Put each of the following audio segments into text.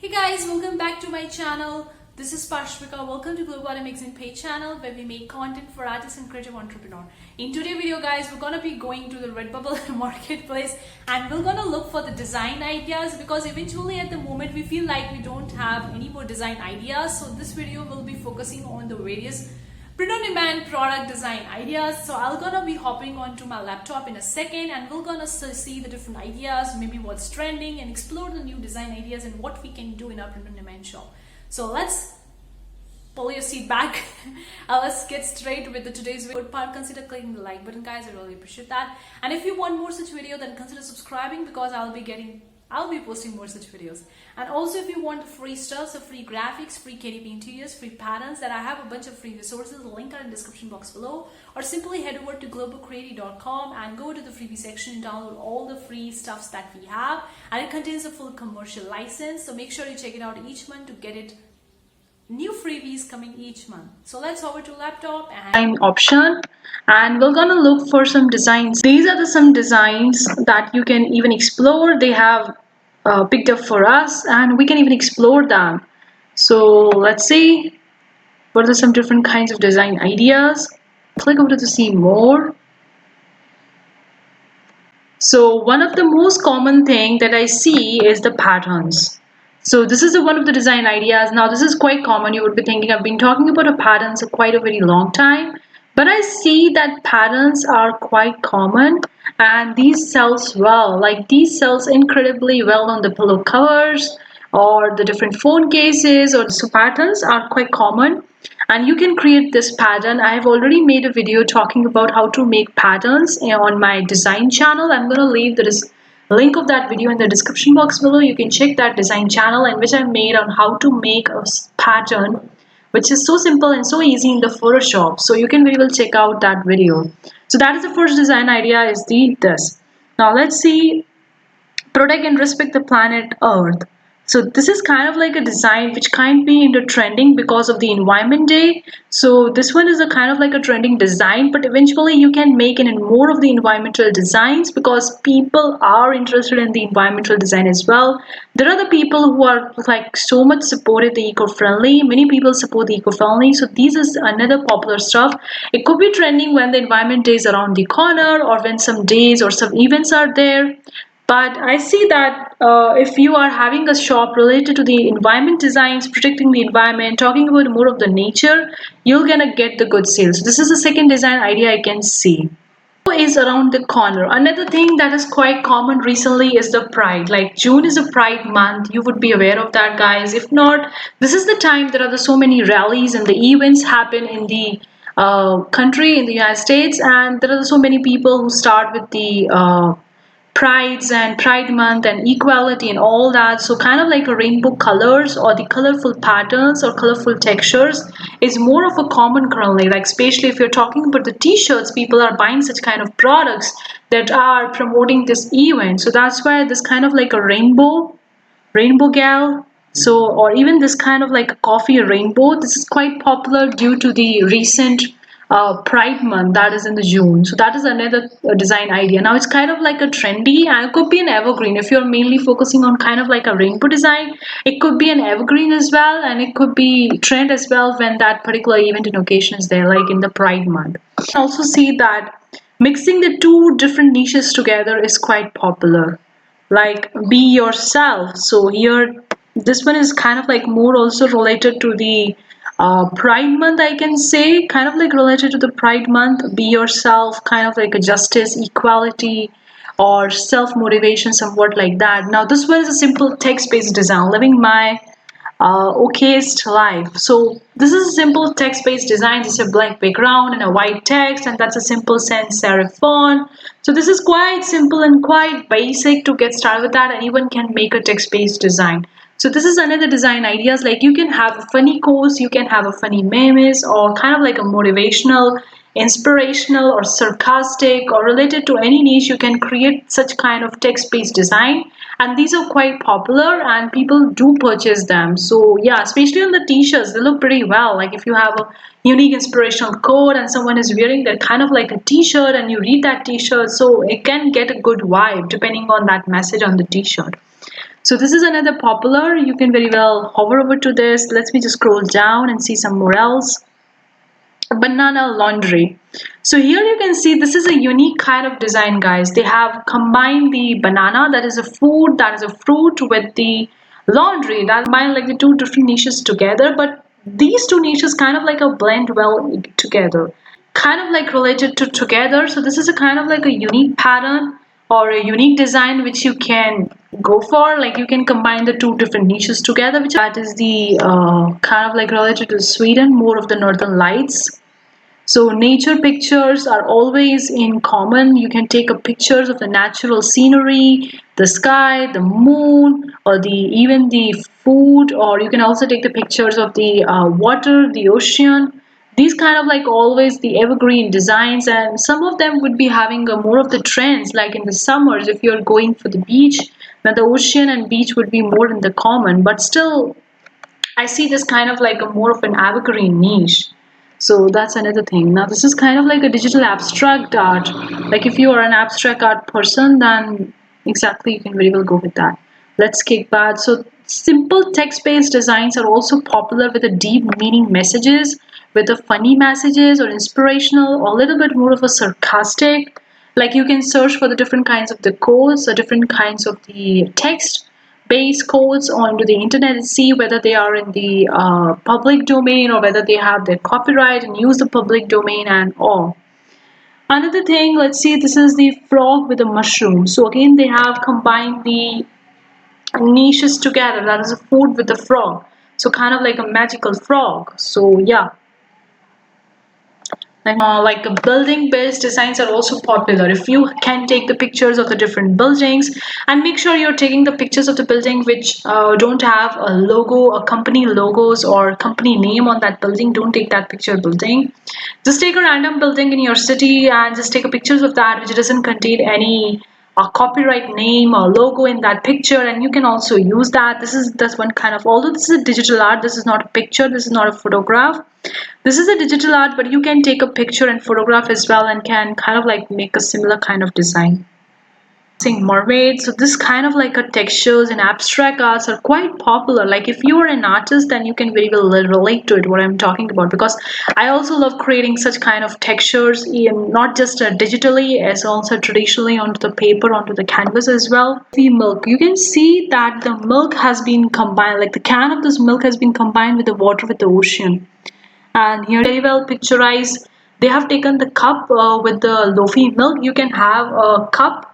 Hey guys, welcome back to my channel. This is Pashvika. Welcome to Global Magazine page channel where we make content for artists and creative entrepreneur. In today's video guys, we're gonna be going to the Redbubble marketplace and we're gonna look for the design ideas because eventually at the moment we feel like we don't have any more design ideas. So this video will be focusing on the various print-on-demand product design ideas. So I'm gonna be hopping onto my laptop in a second and we're gonna see the different ideas, maybe what's trending, and explore the new design ideas and what we can do in our print-on-demand shop. So let's pull your seat back and let's get straight with today's video. Good part, consider clicking the like button guys, I really appreciate that. And if you want more such video, then consider subscribing because I'll be posting more such videos. And also if you want free stuff, so free graphics, free KDP interiors, free patterns, that I have a bunch of free resources, the link are in the description box below, or simply head over to globalcreative.com and go to the freebie section and download all the free stuffs that we have, and it contains a full commercial license, so make sure you check it out each month to get it. New freebies coming each month. So let's over to laptop and option, and we're gonna look for some designs. These are some designs that you can even explore. They have picked up for us and we can even explore them. So let's see what are some different kinds of design ideas. Click over to see more. So one of the most common thing that I see is the patterns. So this is one of the design ideas. Now this is quite common. You would be thinking I've been talking about a patterns for quite a very long time, but I see that patterns are quite common and these sells well. Like these sells incredibly well on the pillow covers or the different phone cases, or so patterns are quite common and you can create this pattern. I have already made a video talking about how to make patterns on my design channel. I'm going to leave the link of that video in the description box below. You can check that design channel and which I made on how to make a pattern which is so simple and so easy in the Photoshop. So you can very well check out that video. So that is the first design idea, is this. Now let's see, protect and respect the planet Earth. So this is kind of like a design which can't be into trending because of the Environment Day. So this one is a kind of like a trending design, but eventually you can make it in more of the environmental designs because people are interested in the environmental design as well. There are the people who are like so much supported the eco-friendly. Many people support the eco-friendly. So this is another popular stuff. It could be trending when the Environment Day is around the corner or when some days or some events are there. But I see that if you are having a shop related to the environment designs, protecting the environment, talking about more of the nature, you're gonna get the good sales. This is the second design idea I can see. Is around the corner. Another thing that is quite common recently is the Pride. Like June is a Pride month. You would be aware of that, guys. If not, this is the time there are so many rallies and the events happen in the country, in the United States, and there are so many people who start with the prides and Pride month and equality and all that. So kind of like a rainbow colors or the colorful patterns or colorful textures is more of a common currently, like especially if you're talking about the t-shirts, people are buying such kind of products that are promoting this event. So that's why this kind of like a rainbow gal, so or even this kind of like a coffee rainbow, this is quite popular due to the recent Pride month that is in the June. So that is another design idea. Now it's kind of like a trendy and it could be an evergreen. If you're mainly focusing on kind of like a rainbow design, it could be an evergreen as well, and it could be trend as well when that particular event and occasion is there, like in the Pride month. You can also see that mixing the two different niches together is quite popular, like be yourself. So here this one is kind of like more also related to the Pride month, I can say, kind of like related to the Pride month. Be yourself, kind of like a justice, equality, or self-motivation, somewhat like that. Now this one is a simple text-based design, living my okayest life. So this is a simple text-based design. It's a black background and a white text, and that's a simple sans serif font. So this is quite simple and quite basic to get started with that. Anyone can make a text-based design. So this is another design ideas, like you can have a funny quotes, you can have a funny memes, or kind of like a motivational, inspirational, or sarcastic, or related to any niche. You can create such kind of text-based design, and these are quite popular and people do purchase them. So yeah, especially on the t-shirts, they look pretty well. Like if you have a unique inspirational quote and someone is wearing that kind of like a t-shirt and you read that t-shirt, so it can get a good vibe depending on that message on the t-shirt. So this is another popular. You can very well hover over to this. Let me just scroll down and see some more else. Banana laundry. So here you can see this is a unique kind of design, guys. They have combined the banana, that is a food, that is a fruit, with the laundry, that combine like the two different niches together. But these two niches kind of like a blend well together, kind of like related to together. So this is a kind of like a unique pattern or a unique design which you can go for. Like you can combine the two different niches together, which that is the kind of like related to Sweden, more of the northern lights. So nature pictures are always in common. You can take a pictures of the natural scenery, the sky, the moon, or the even the food, or you can also take the pictures of the water, the ocean. These kind of like always the evergreen designs, and some of them would be having a more of the trends. Like in the summers, if you're going for the beach, then the ocean and beach would be more in the common. But still, I see this kind of like a more of an evergreen niche. So that's another thing. Now this is kind of like a digital abstract art. Like if you are an abstract art person, then exactly you can very well go with that. Let's kick back. So simple text-based designs are also popular with a deep meaning messages, with the funny messages or inspirational or a little bit more of a sarcastic. Like you can search for the different kinds of the codes or different kinds of the text base codes onto the internet and see whether they are in the public domain or whether they have their copyright and use the public domain and all. Another thing, let's see, this is the frog with a mushroom. So again, they have combined the niches together. That is a food with the frog. So kind of like a magical frog. So yeah, like building based designs are also popular. If you can take the pictures of the different buildings and make sure you're taking the pictures of the building which don't have a logo, a company logos or company name on that building, don't take that picture building. Just take a random building in your city and just take a pictures of that which doesn't contain any copyright name or logo in that picture, and you can also use that. This one kind of, although this is a digital art, this is not a picture, this is not a photograph, this is a digital art, but you can take a picture and photograph as well and can kind of like make a similar kind of design. Saying mermaid, so this kind of like a textures and abstract arts are quite popular. Like if you are an artist, then you can very well relate to it what I'm talking about, because I also love creating such kind of textures in not just digitally as also traditionally onto the paper, onto the canvas as well. The milk, you can see that the milk has been combined, like the can of this milk has been combined with the water with the ocean. And here very well picturized, they have taken the cup with the lofi milk. You can have a cup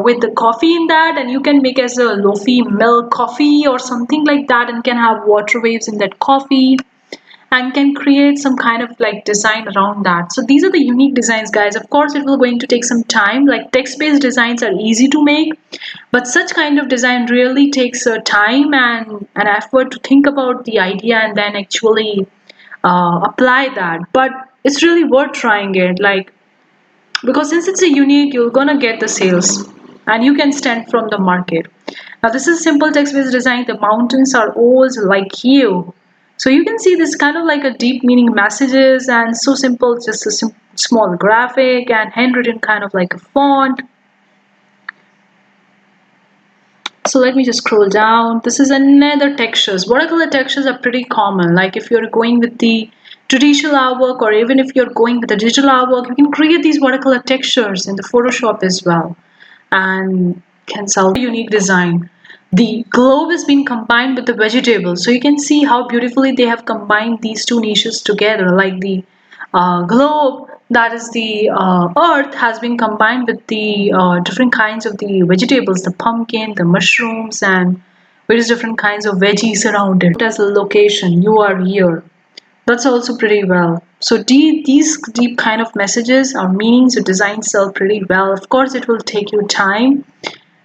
with the coffee in that, and you can make as a lofi milk coffee or something like that, and can have water waves in that coffee and can create some kind of like design around that. So these are the unique designs, guys. Of course it will going to take some time. Like text-based designs are easy to make, but such kind of design really takes time and an effort to think about the idea and then actually apply that. But it's really worth trying it, like, because since it's a unique, you're gonna get the sales and you can stand from the market. Now this is simple text-based design. The mountains are always like you. So you can see this kind of like a deep meaning messages and so simple, just a small graphic and handwritten kind of like a font. So let me just scroll down. This is another textures. Watercolor textures are pretty common. Like if you're going with the traditional artwork or even if you're going with the digital artwork, you can create these watercolor textures in the Photoshop as well and can sell unique design. The globe has been combined with the vegetables. So you can see how beautifully they have combined these two niches together, like the globe, that is the earth, has been combined with the different kinds of the vegetables, the pumpkin, the mushrooms, and various different kinds of veggies around it. As a location, you are here. That's also pretty well. So these deep kind of messages or meanings or designs sell pretty well. Of course, it will take you time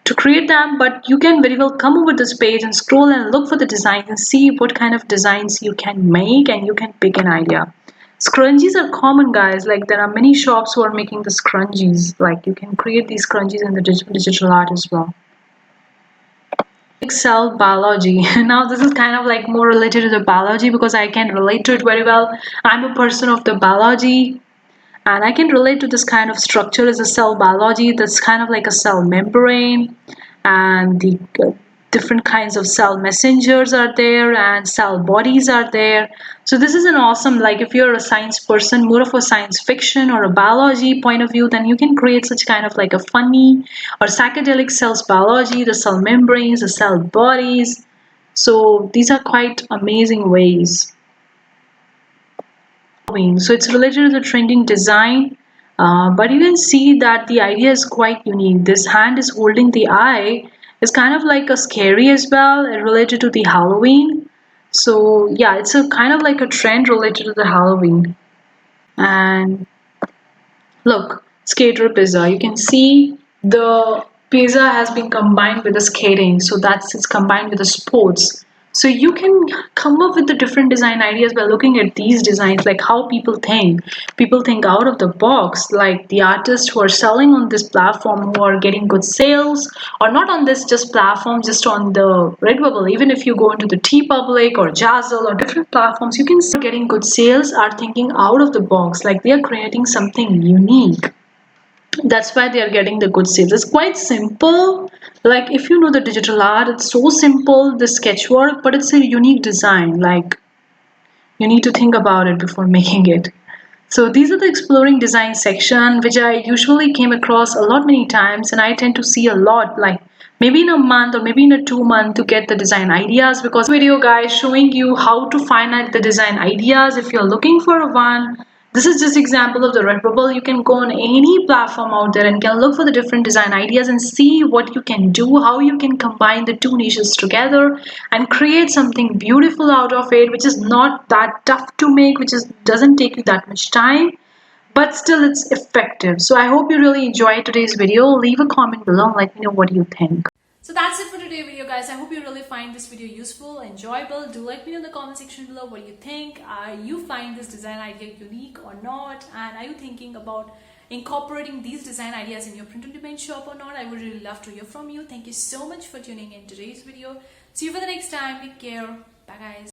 to create them, but you can very well come over this page and scroll and look for the designs and see what kind of designs you can make and you can pick an idea. Scrunchies are common, guys. Like there are many shops who are making the scrunchies. Like you can create these scrunchies in the digital art as well. Cell biology. Now this is kind of like more related to the biology because I can relate to it very well. I'm a person of the biology and I can relate to this kind of structure as a cell biology. That's kind of like a cell membrane and the different kinds of cell messengers are there and cell bodies are there. So this is an awesome, like if you're a science person, more of a science fiction or a biology point of view, then you can create such kind of like a funny or psychedelic cells biology, the cell membranes, the cell bodies. So these are quite amazing ways. So it's related to the trending design, but you can see that the idea is quite unique. This hand is holding the eye is kind of like a scary as well, related to the Halloween. So yeah, it's a kind of like a trend related to the Halloween. And look, skater pizza. You can see the pizza has been combined with the skating, so that's it's combined with the sports. So you can come up with the different design ideas by looking at these designs, like how people think. People think out of the box, like the artists who are selling on this platform who are getting good sales, or not on this just platform, just on the Redbubble. Even if you go into the T Public or Jazzle or different platforms, you can see getting good sales are thinking out of the box, like they are creating something unique. That's why they are getting the good sales. It's quite simple. Like if you know the digital art, it's so simple, the sketch work, but it's a unique design. Like you need to think about it before making it. So these are the exploring design section, which I usually came across a lot many times, and I tend to see a lot, like maybe in a month or maybe in a 2 month to get the design ideas. Because video guys showing you how to find out the design ideas if you're looking for a one. This is just example of the Redbubble. You can go on any platform out there and can look for the different design ideas and see what you can do, how you can combine the two niches together and create something beautiful out of it, which is not that tough to make, which is doesn't take you that much time, but still it's effective. So I hope you really enjoyed today's video. Leave a comment below and let me know what you think. So that's it for today's video, guys. I hope you really find this video useful, enjoyable. Do let me know in the comment section below what you think. Are you find this design idea unique or not? And are you thinking about incorporating these design ideas in your print on demand shop or not? I would really love to hear from you. Thank you so much for tuning in today's video. See you for the next time. Take care. Bye, guys.